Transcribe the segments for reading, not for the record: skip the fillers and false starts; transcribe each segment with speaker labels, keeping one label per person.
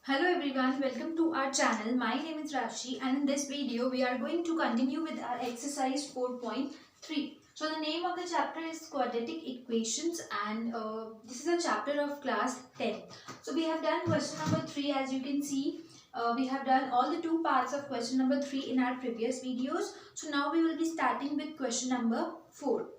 Speaker 1: Hello everyone, welcome to our channel. My name is Rashi and in this video we are going to continue with our exercise 4.3. So the name of the chapter is quadratic equations and this is a chapter of class 10. So we have done question number 3 as you can see. We have done all the two parts of question number 3 in our previous videos. So now we will be starting with question number 4.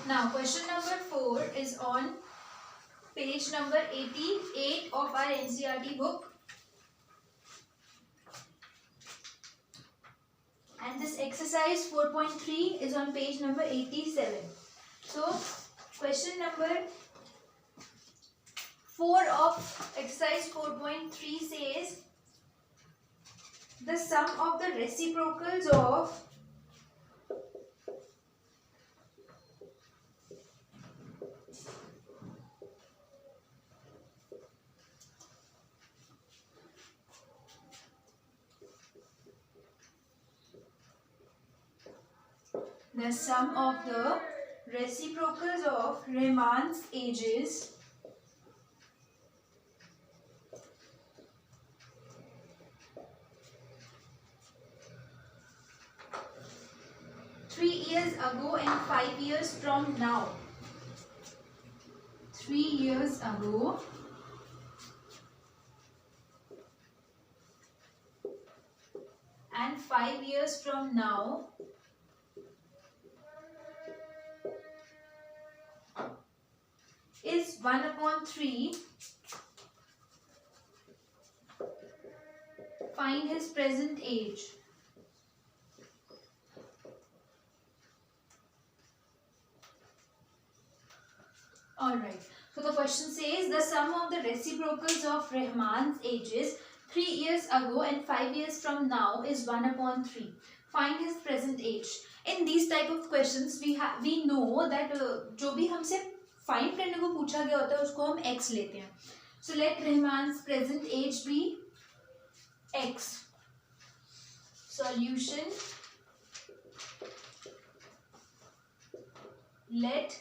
Speaker 1: Now question number 4 is on page number 88 of our NCERT book. And this exercise 4.3 is on page number 87. So question number 4 of exercise 4.3 says the sum of the reciprocals of Riemann's edges three years ago and 5 years from now. 3 years ago and 5 years from now is 1/3. Find his present age. Alright, so the question says the sum of the reciprocals of Riemann's edges 3 years ago and 5 years from now is 1/3. Find his present age. In these type of questions we know that जो भी हमसे find करने को पूछा गया होता है उसको हम x लेते हैं. So let Riemann's present age be x. Solution. Let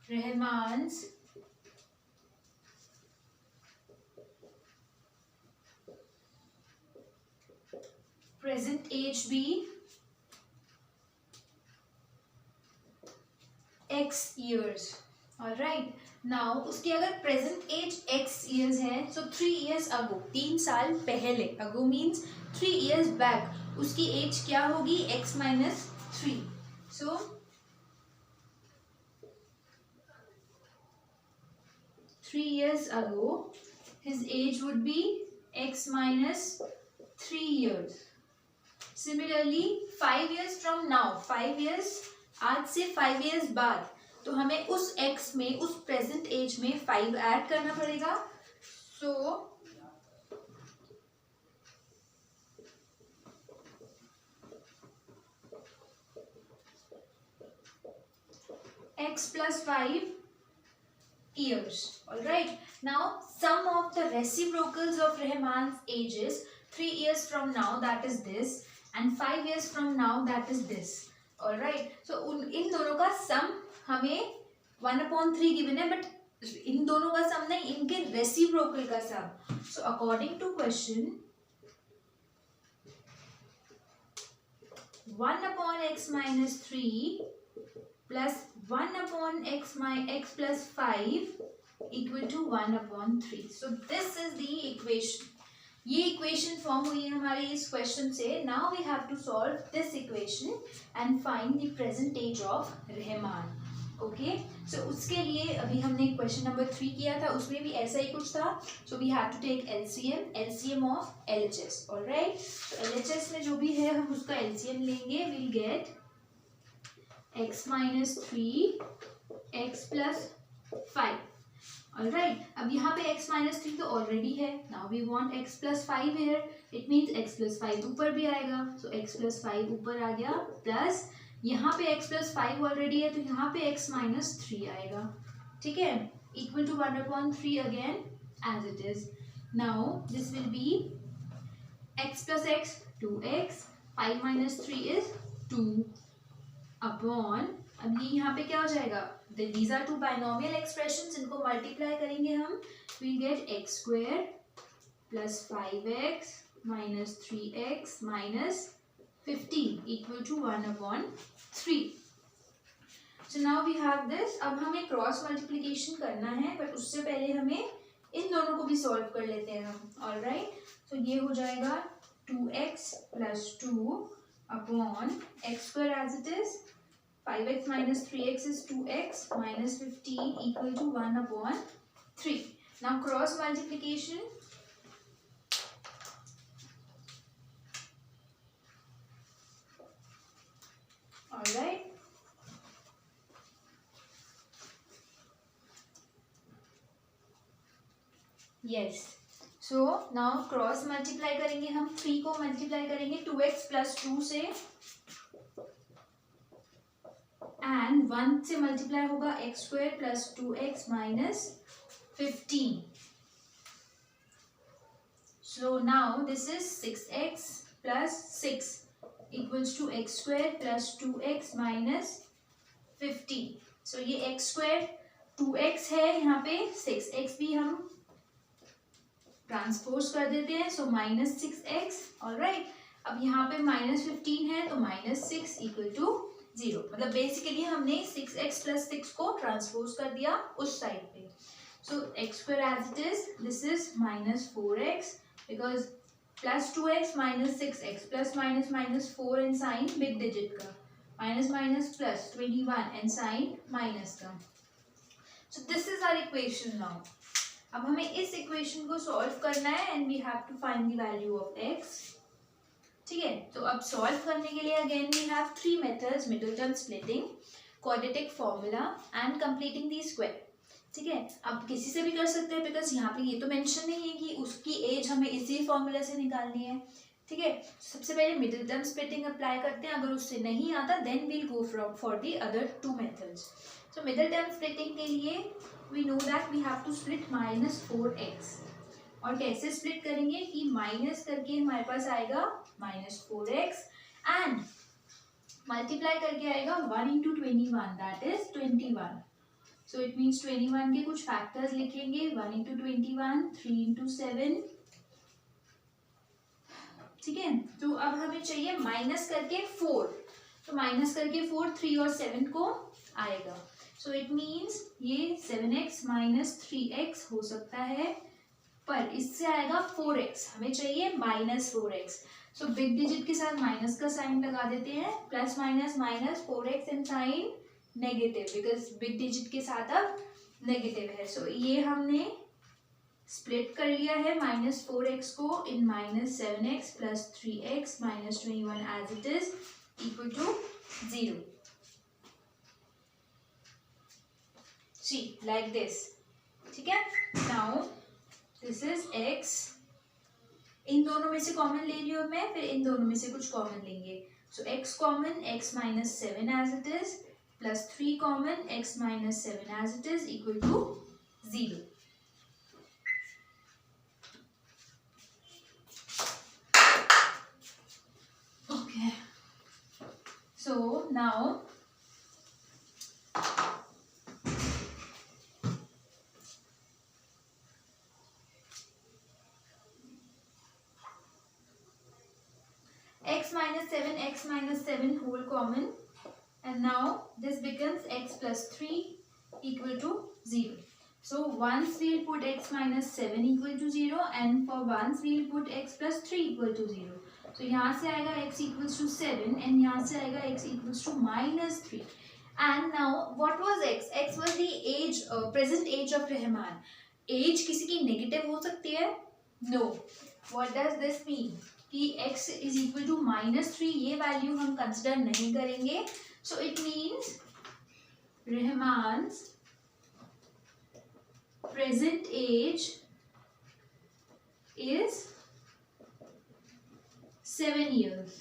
Speaker 1: Riemann's present age be x years. Alright. Now उसकी अगर present age x years है so 3 years ago 3 साल पहले ago means 3 years back उसकी age क्या होगी x minus 3. So 3 years ago his age would be x minus 3 years. Similarly 5 years from now 5 years आज से 5 years बाद तो हमें उस x में उस present age में 5 ऐड करना पड़ेगा. So x plus 5 years. Alright. Now sum of the reciprocals of Riemann's edges 3 years from now that is this and 5 years from now that is this. Alright. So इन दोनों का sum हमें 1/3 given है but इन दोनों का sum नहीं इनके reciprocal का sum. So according to question 1/x minus 3 plus 1/x plus 5 equal to 1/3. So this is the equation. ये इक्वेशन फॉर्म हुई है हमारे इस क्वेश्चन से. Now we have to solve this equation and find the present age of Rahman. Okay, so उसके लिए अभी हमने क्वेश्चन नंबर 3 किया था उसमें भी ऐसा ही कुछ था. So we have to take LCM of LHS. Alright, तो एलएचएस में जो भी है हम उसका एलसीएम लेंगे. Will get x minus 3 x plus 5. Alright, अब यहाँ पे x minus 3 तो ऑलरेडी है. Now we want x plus 5 here. It means x plus 5 ऊपर भी आएगा. So x plus 5 ऊपर आ गया प्लस यहाँ पे x plus 5 ऑलरेडी है तो यहाँ पे x minus 3 आएगा. ठीक है, equal to 1/3 again as it is. Now this will be x plus x 2x, 5 minus 3 is 2 upon, अब ये यहाँ पे क्या हो जाएगा, these are two binomial expressions, इनको मल्टीप्लाई करेंगे हम, we'll get x square plus 5x minus 3x minus 15 equal to 1/3. So now we have this. अब हमें क्रॉस मल्टीप्लिकेशन करना है, बट उससे पहले हमें इन दोनों को भी सॉल्व कर लेते हैं हम. ऑलराइट, तो ये हो जाएगा 2x plus 2 upon x square as it is. 5x minus 3x is 2x minus 15 equal to 1/3. Now cross multiplication. Alright. Yes. So now cross multiply करेंगे हम, 3 को multiply करेंगे 2x plus 2 से, एंड 1 से मल्टीप्लाई होगा x square plus 2x minus 15. So now this is 6x plus 6 equals to x square plus 2x minus 15. So ये x square 2x है, यहाँ पे 6x भी हम ट्रांसपोज कर देते हैं, सो minus 6x. ऑलराइट, अब यहाँ पे minus 15 है तो minus 6 equal to 0. मतलब बेसिकली हमने 6x plus 6 को ट्रांसपोज कर दिया उस साइड पे. सो x square as it is, this is minus 4x because plus 2x minus 6x plus minus minus 4 and sign big digit का, minus minus plus 21 and sign minus का. So this is our equation now. अब हमें इस equation को solve करना है and we have to find the value of x. ठीक है, तो अब सॉल्व करने के लिए again we have 3 methods, middle term splitting, quadratic formula and completing the square. ठीक है, अब किसी से भी कर सकते हैं बिकॉज यहाँ पे ये तो मेंशन नहीं है कि उसकी एज हमें इसी फॉर्मूला से निकालनी है. ठीक है, सबसे पहले मिडिल टर्म स्प्लिटिंग अप्लाई करते हैं, अगर उससे नहीं आता then we'll go for the other 2 methods. So middle term splitting के लिए we know that we have to split -4x. और कैसे स्प्लिट करेंगे कि माइनस करके हमारे पास आएगा -4x एंड मल्टीप्लाई करके आएगा 1 into 21 that is 21. So it means 21 के कुछ फैक्टर्स लिखेंगे, 1 into 21, 3 into 7. ठीक है, तो अब हमें चाहिए माइनस करके 4, तो माइनस करके 4 3 और 7 को आएगा. सो इट मीन्स ये 7x minus 3x हो सकता है, पर इससे आएगा 4x, हमें चाहिए -4x. सो बिग डिजिट के साथ माइनस का साइन लगा देते हैं, plus minus minus 4x and sign negative because big digit के साथ अब नेगेटिव है. सो ये हमने स्प्लिट कर लिया है -4x को इन -7x plus 3x minus 21 as it is equal to 0. See, like this. ठीक है, now दिस इज x. इन दोनों में से कॉमन ले रही हूँ मैं, फिर इन दोनों में से कुछ कॉमन लेंगे. So x common, x minus 7 as it is plus 3 common, x minus 7 as it is equal to 0. Okay, so now x minus 7 whole common and now this becomes x plus 3 equal to 0. So once we will put x minus 7 equal to 0 and for once we will put x plus 3 equal to 0. So यहाँ से आएगा x equals to 7 and यहाँ से आएगा x equals to -3. And now what was x? X was the age, present age of Rahman. Age किसी की negative हो सकती है? No. What does this mean? कि x is equal to -3 ये वैल्यू हम कंसिडर नहीं करेंगे. So it means Rahman's present age is 7 years.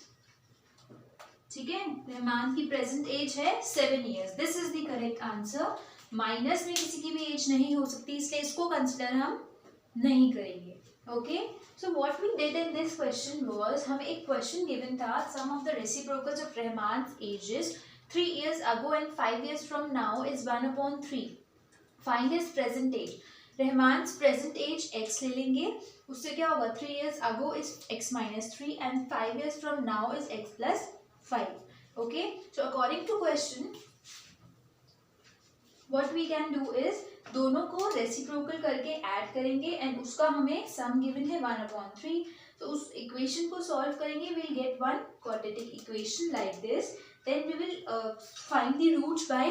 Speaker 1: ठीक है, रहमान की प्रेजेंट एज है 7 years. This is the correct answer. Minus में किसी की भी एज नहीं हो सकती, इसलिए इसको कंसिडर हम नहीं करेंगे. Okay, so what we did in this question was, हमें एक क्वेश्चन गिवन था, sum of the reciprocals of Rahman's ages 3 years ago and 5 years from now is 1/3. Find his present age. Rahman's present age x ले लेंगे, उससे क्या होगा, 3 years ago is x minus 3 and 5 years from now is x plus 5. Okay, so according to question what we can do is दोनों को reciprocal करके add करेंगे and उसका हमें सम गिवन है 1/3. तो उस इक्वेशन को सॉल्व करेंगे, we'll get one quadratic equation like this. Then we will find the roots by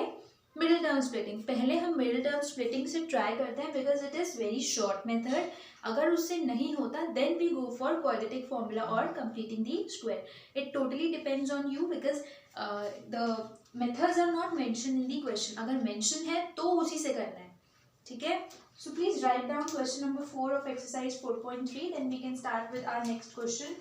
Speaker 1: middle term splitting. पहले हम मिडिल टर्म स्प्लिटिंग से ट्राई करते हैं because it is very short method. अगर उससे नहीं होता then we go for quadratic formula और completing the square. It totally depends on you because the methods are not mention in the question. अगर mention है तो उसी से करना है. ठीक है, so please write down question number 4 of exercise 4.3. Then we can start with our next question.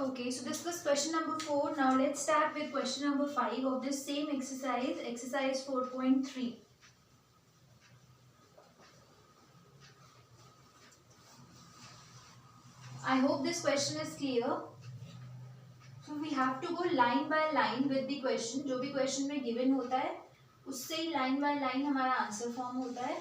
Speaker 1: Okay, so this was question number 4. Now let's start with question number 5 of this same exercise, exercise 4.3. I hope this question is clear. So we have to go line by line with the question. जो भी question में given होता है उससे ही line by line हमारा answer form होता है.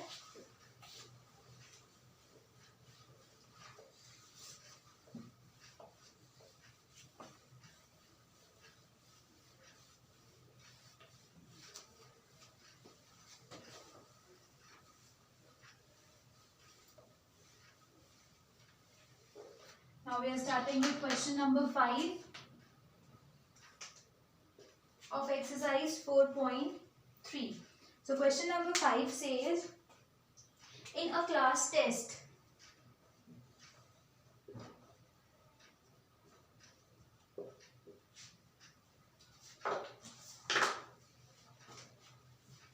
Speaker 1: Now we are starting with question number 5 of exercise 4.3. So question number 5 says, in a class test,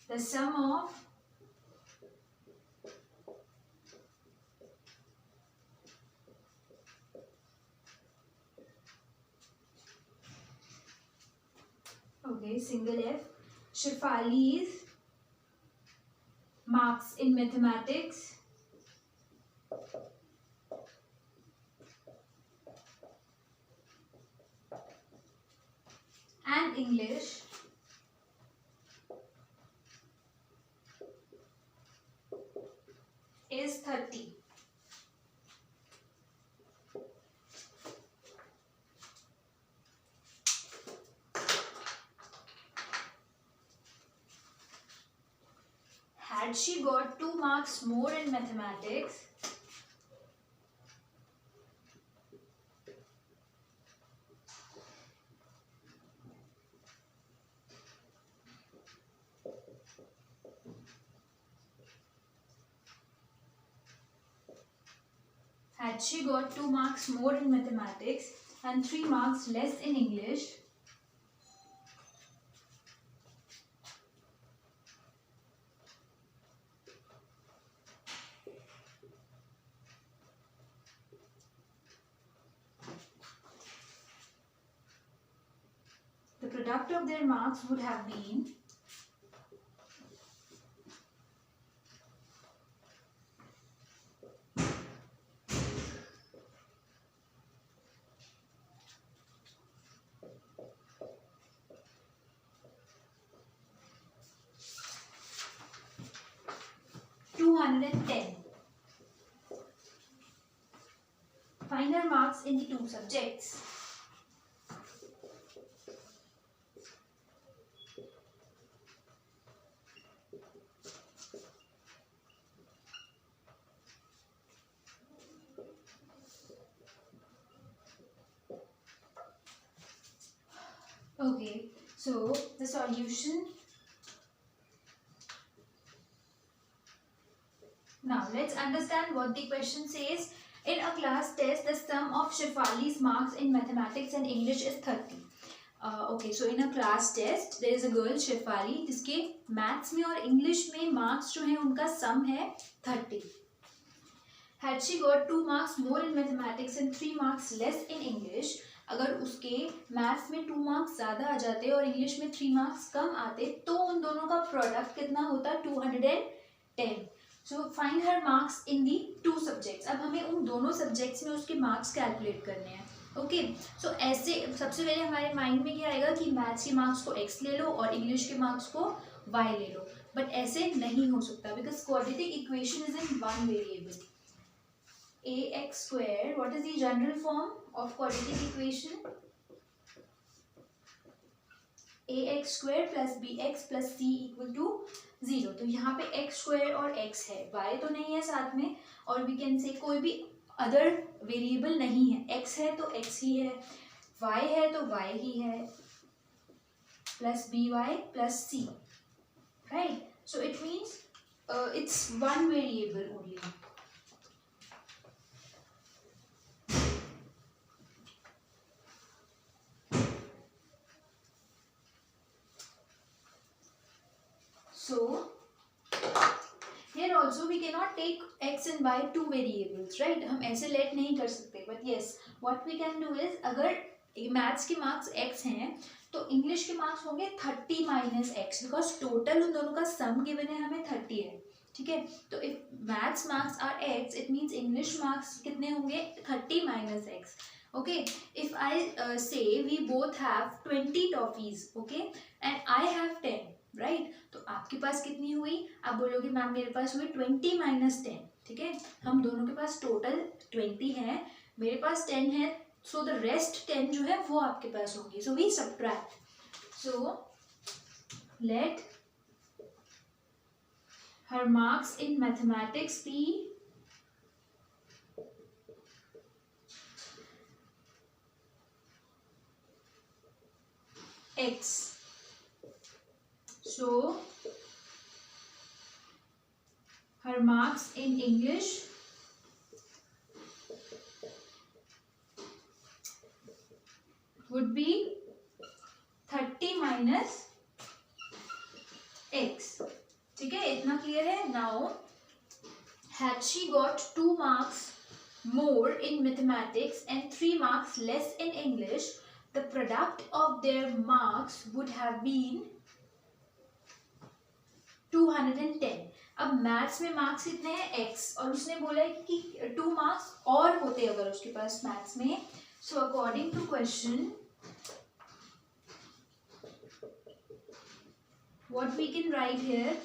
Speaker 1: the sum of single F, Shefali's marks in mathematics and English is 30. Had she got 2 marks more in mathematics, and 3 marks less in English, the product of their marks would have been 210. Find her marks in the 2 subjects. Okay, so the solution. Now let's understand what the question says. In a class test, the sum of Shefali's marks in mathematics and English is 30. Okay, so in a class test, there is a girl Shefali जिसके maths में और English में marks जो हैं उनका sum है 30. Had she got 2 marks more in mathematics and 3 marks less in English, अगर उसके मैथ्स में 2 मार्क्स ज़्यादा आ जाते और इंग्लिश में 3 मार्क्स कम आते तो उन दोनों का प्रोडक्ट कितना होता 210. So find her marks in the 2 subjects. अब हमें उन दोनों सब्जेक्ट्स में उसके मार्क्स कैलकुलेट करने हैं. ओके, सो ऐसे सबसे पहले हमारे माइंड में क्या आएगा कि मैथ्स के मार्क्स को x ले लो और इंग्लिश के मार्क्स को y ले लो. बट ऐसे नहीं हो सकता because quadratic equation is in one variable. ax square, what is the general form of quadratic equation? ax square plus bx plus c equal to 0. तो यहाँ पे x square और x है, y तो नहीं है साथ में, और we can say कोई भी अदर वेरिएबल नहीं है. x है तो x ही है, y है तो y ही है, plus by plus c, right. So it means it's one variable only. So here also we cannot take x and y 2 variables, right? हम ऐसे let नहीं कर सकते. But yes, what we can do is अगर maths के marks x हैं तो English के मार्क्स होंगे 30 माइनस x, बिकॉज टोटल उन दोनों का सम गिवन है हमें 30 है, ठीक है। तो if maths marks are x, it means English marks कितने होंगे 30 minus x. Okay, if I say we both have 20 toffees, okay, and I have 10, right? तो आपके पास कितनी हुई, आप बोलोगे मैम मेरे पास हुई 20 माइनस 10, ठीक है। हम दोनों के पास टोटल 20 है, मेरे पास 10 है, सो द रेस्ट 10 जो है वो आपके पास होगी. So we subtract. So let her marks in mathematics be x. So her marks in English would be 30 minus x. ठीक है, इतना क्लियर है. Now had she got 2 marks more in mathematics and 3 marks less in English, the product of their marks would have been 210. अब maths में marks कितने हैं x, और उसने बोला है कि 2 मार्क्स और होते अगर उसके पास मैथ्स में. So according to question what we can write here,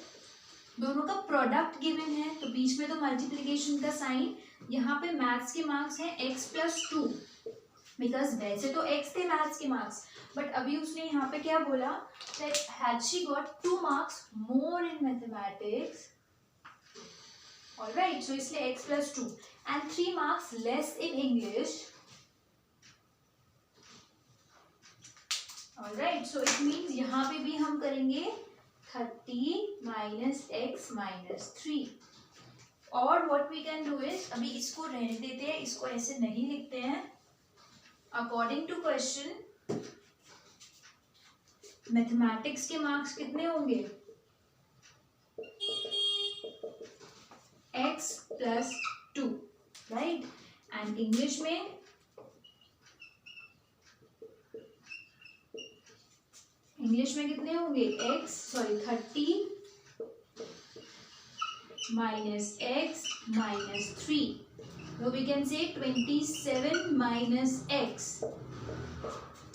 Speaker 1: दोनों का प्रोडक्ट गिवन है तो बीच में तो मल्टीप्लिकेशन का साइन, यहाँ पे मैथ्स के मार्क्स हैं x प्लस 2, बिकॉज वैसे तो x थे मैथ्स के मार्क्स, बट अभी उसने यहाँ पे क्या बोला, that had she got 2 marks more in mathematics, alright, so इसलिए x plus 2 and 3 marks less in English, alright, so it means यहाँ पे भी हम करेंगे 30 माइनस एक्स माइनस 3. और what we can do is, अभी इसको रहने देते हैं, इसको ऐसे नहीं लिखते हैं. अकॉर्डिंग टू क्वेश्चन मैथमेटिक्स के मार्क्स कितने होंगे, x plus 2, right, and English में कितने होंगे 30 minus x minus 3. So we can say 27 minus x.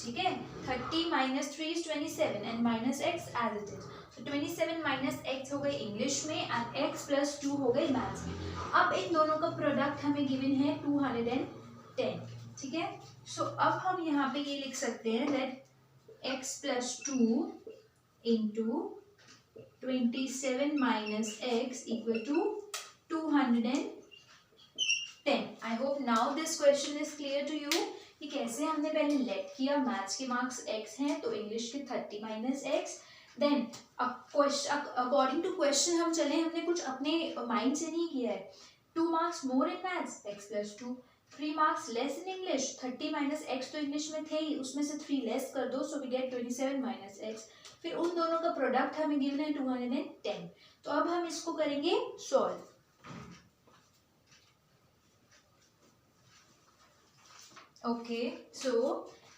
Speaker 1: ठीक है, 30 minus 3 is 27 and minus x as it is. So 27 minus x हो गए इंग्लिश में and x plus 2 हो गए मैथ्स में. अब इन दोनों का प्रोडक्ट हमें गिवन है 210, ठीक है. सो अब हम यहाँ पे ये लिख सकते हैं that x plus 2 into 27 minus x equal to 210. I hope now this question is clear to you कि कैसे हमने पहले लेट किया, मैथ्स के मार्क्स x हैं तो इंग्लिश के 30 minus x, then according to question हम चले, हमने कुछ अपने माइंड से नहीं किया है. 2 marks more in maths x plus 2, 3 marks less in English, 30 minus x तो इंग्लिश में थे ही, उसमें से 3 लेस कर दो, so we get 27 minus x. फिर उन दोनों का प्रोडक्ट हमें गिवन है 210. तो अब हम इसको करेंगे solve. Okay, so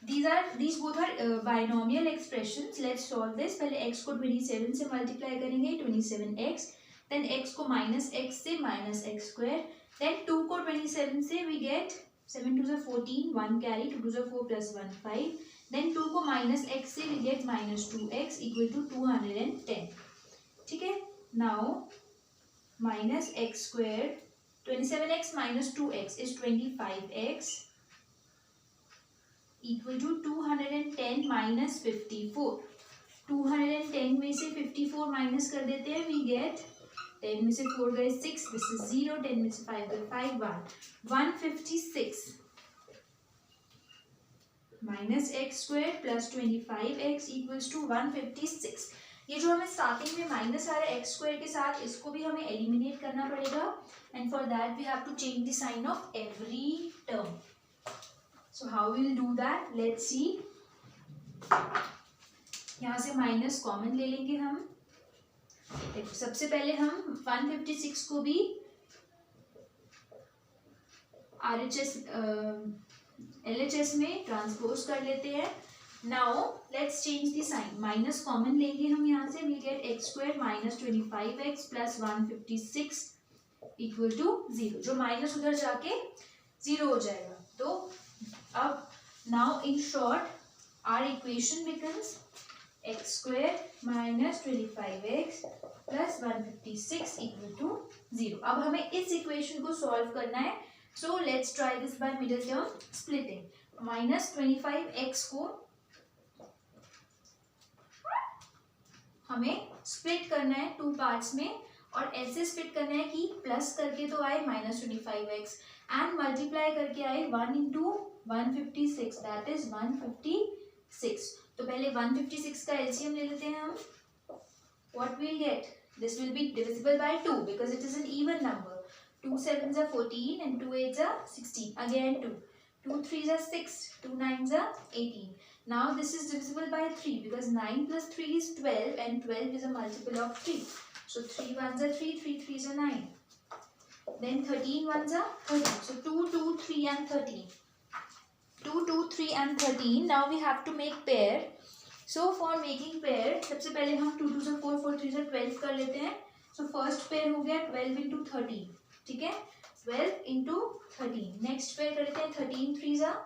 Speaker 1: these both are binomial expressions. Let's solve this. पहले x को 27 से मल्टीप्लाई करेंगे, 27x, देन x को माइनस x से माइनस एक्स स्क्वायर, देन 2 को 27 से वी गेट 7 2 से 14, 1 कैरी, 2 2 से 4 प्लस 1 5, देन 2 को माइनस x से we get minus 2x equal to 210. ठीक है, now minus x square, 27x minus 2x is 25x equal to 210 minus 54. 210 में से 54 माइनस कर देते हैं, वी गेट 10 में से 4 गए 6, दिस इज 0, 10 में से 5 गए 5, 156 minus x square plus 25x equals to 156. ये जो हमें स्टार्टिंग में माइनस आ रहा है एक्स स्क्वायर के साथ, इसको भी हमें एलिमिनेट करना पड़ेगा, and for that we have to change the sign of every term. So how we will do that? Let's see. यहाँ से माइनस कॉमन ले लेंगे हम. सबसे पहले हम 156 को भी RHS LHS में ट्रांसपोज कर लेते हैं. Now let's change the sign. Minus common लेंगे हम यहाँ से. We get x square minus 25x plus 156 equal to 0. जो माइनस उधर जाके 0 हो जाएगा. तो अब now in short our equation becomes x square minus 25x plus 156 equal to 0. अब हमें इस इक्वेशन को सॉल्व करना है. So let's try this by middle term splitting. Minus 25x को हमें स्प्लिट करना है टू पार्ट्स में, और ऐसे स्प्लिट करना है कि प्लस करके तो आए माइनस 25x एंड मल्टीप्लाई करके आए 1 इंटू 156 दैट इज 156. तो पहले 156 का एलसीएम ले लेते हैं हम. What will get? This will be divisible by 2 because it is an even number. 2 7s are 14 and 2 8s are 16. Again 2. 2 3s are 6. 2 9s are 18. Now this is divisible by 3 because 9 plus 3 is 12 and 12 is a multiple of 3. So 3 1s are 3, 3 3s are 9. Then 13 1s are 13. So 2 2 3 and 13. 2 2 3 and 13. Now we have to make pair. So for making pair सबसे पहले हम 2 2s are 4, 4 3s are 12 कर लेते हैं. So first pair हो गया 12 into 13. ठीक है, 12 into 13. नेक्स्ट पेयर कर लेते हैं 13 3s are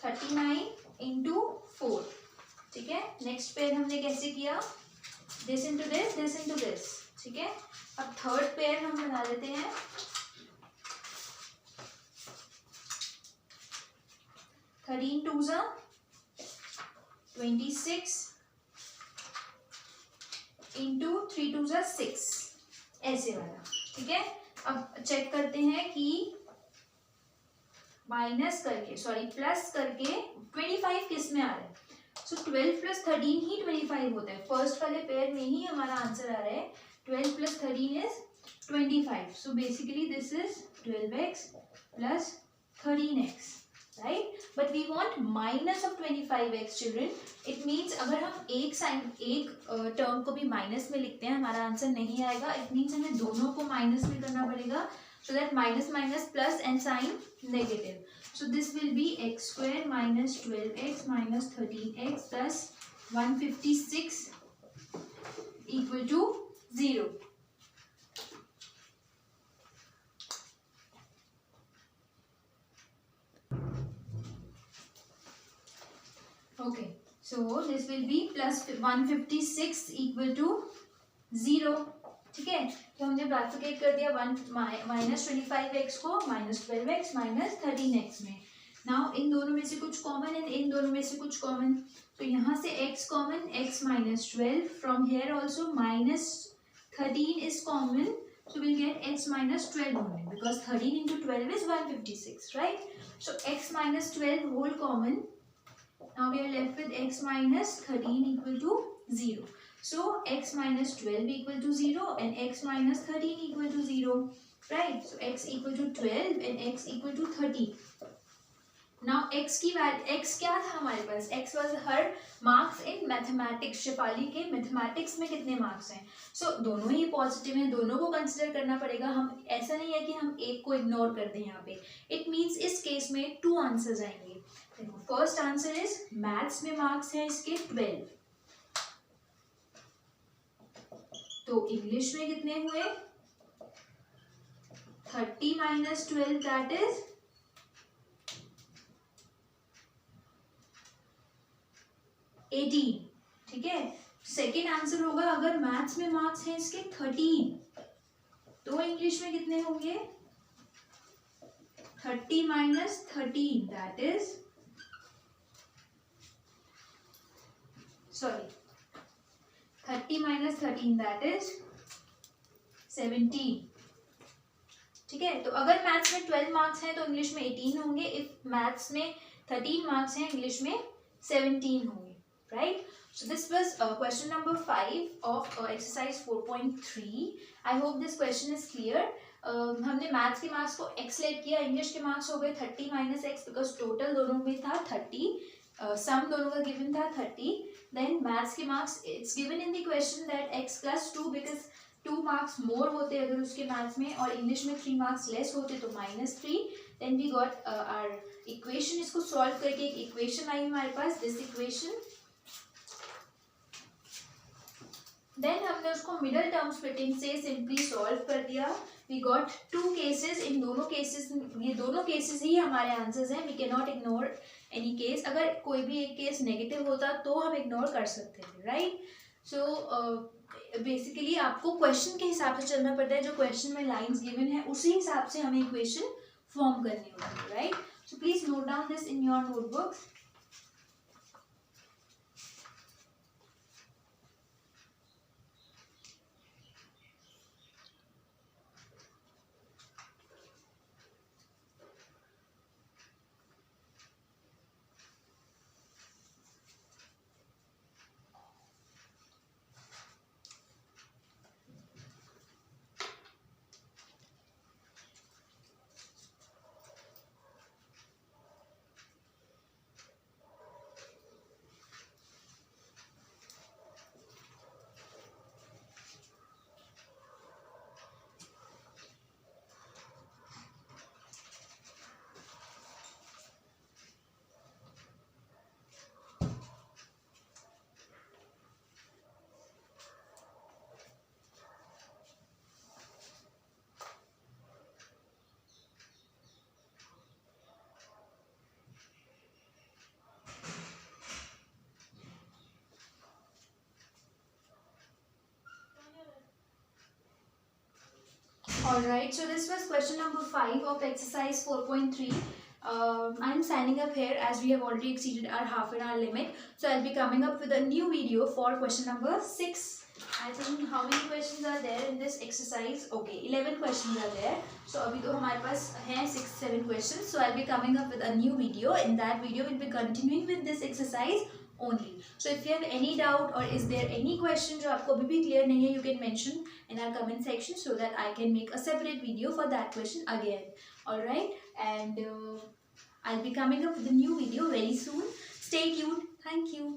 Speaker 1: 39 into 4. ठीक है, नेक्स्ट पेयर हमने कैसे किया? This into this, this into this. ठीक है, अब थर्ड पेयर हम बना लेते हैं. Thirteen 2s are 26 into 3 2s are 6. ऐसे वाला. ठीक है, अब चेक करते हैं कि माइनस करके प्लस करके 25 किस में आ रहा है. सो 12 प्लस 13 ही 25 होता है. फर्स्ट वाले पेयर में ही हमारा आंसर आ रहा है. 12 plus 13 is 25. So basically this is 12x plus 13x. Right, but we want minus of 25x children. It means अगर हम एक टर्म को भी माइनस में लिखते हैं हमारा आंसर नहीं आएगा. इट मीन्स हमें दोनों को माइनस में करना पड़ेगा so that minus minus plus and sign negative. So this will be x square minus 12x minus 13x plus 156 equal to 0. Okay, so this will be plus 156 equal to 0. ठीक है, तो हमने ब्रैकेट कर दिया minus 25x को minus 12x minus 13x में. Now in दोनों में से कुछ कॉमन एंड इन दोनों में से कुछ कॉमन. तो यहाँ से x common, x minus 12. From here also minus 13 is common. So we'll get x minus 12 only because 13 into 12 is 156, right? So x minus 12 whole common. Now we are left with x minus 13 equal to 0. So x minus 12 equal to 0 and x minus 13 equal to 0. Right? So x equal to 12 and x equal to 13. Now x की value x क्या था हमारे पास? x was her marks in mathematics. Shifali के mathematics में कितने marks हैं? सो दोनों ही positive हैं, दोनों को कंसिडर करना पड़ेगा. हम ऐसा नहीं है कि हम एक को इग्नोर कर दें यहाँ पे. इट मीन्स इस केस में 2 आंसर्स आएंगे. फर्स्ट आंसर इज मैथ्स में मार्क्स हैं इसके 12. तो इंग्लिश में कितने हुए? 30 माइनस 12 दैट इज 18. ठीक है, सेकेंड आंसर होगा अगर मैथ्स में मार्क्स हैं इसके 13 तो इंग्लिश में कितने होंगे? 30 minus 13 that is 30 minus 13 that is 17. ठीक है, तो अगर मैथ्स में 12 मार्क्स हैं तो इंग्लिश में 18 होंगे. इफ मैथ्स में 13 मार्क्स हैं इंग्लिश में 17 होंगे. Right, so this was question number 5 of exercise 4.3. I hope this question is clear. हमने मैथ्स के मार्क्स को x लेट किया. इंग्लिश के मार्क्स हो गए 30 माइनस x बिकॉज टोटल दोनों में था 30. सम दोनों का गिवन था 30. देन मैथ्स के marks it's given in the question that x plus 2 because 2 marks मोर होते अगर उसके मैथ्स में, और इंग्लिश में 3 मार्क्स लेस होते तो -3. Then we got our equation. इसको सॉल्व करके एक इक्वेशन आई हमारे पास, दिस इक्वेशन. देन हमने उसको मिडल टर्म स्प्लिटिंग से सिंपली सॉल्व कर दिया. We got 2 cases. इन दोनों केसेस, ये दोनों केसेस ही हमारे आंसर्स हैं. We can not ignore any case. अगर कोई भी एक केस नेगेटिव होता तो हम इग्नोर कर सकते थे, राइट. सो बेसिकली आपको क्वेश्चन के हिसाब से चलना पड़ता है. जो क्वेश्चन में लाइंस गिवन है उसी हिसाब से हमें इक्वेशन फॉर्म करनी होती है, right. So please note down this in your notebook. Alright, so this was question number 5 of exercise 4.3. I am signing up here as we have already exceeded our half an hour limit. So I'll be coming up with a new video for question number 6. I think how many questions are there in this exercise? Okay, 11 questions are there. So अभी तो हमारे पास हैं 6-7 questions. So I'll be coming up with a new video. In that video, we'll be continuing with this exercise only. So if you have any doubt or is there any question जो आपको अभी भी clear नहीं है, you can mention in our comment section so that I can make a separate video for that question again. Alright, and I'll be coming up with a new video very soon. Stay tuned. Thank you.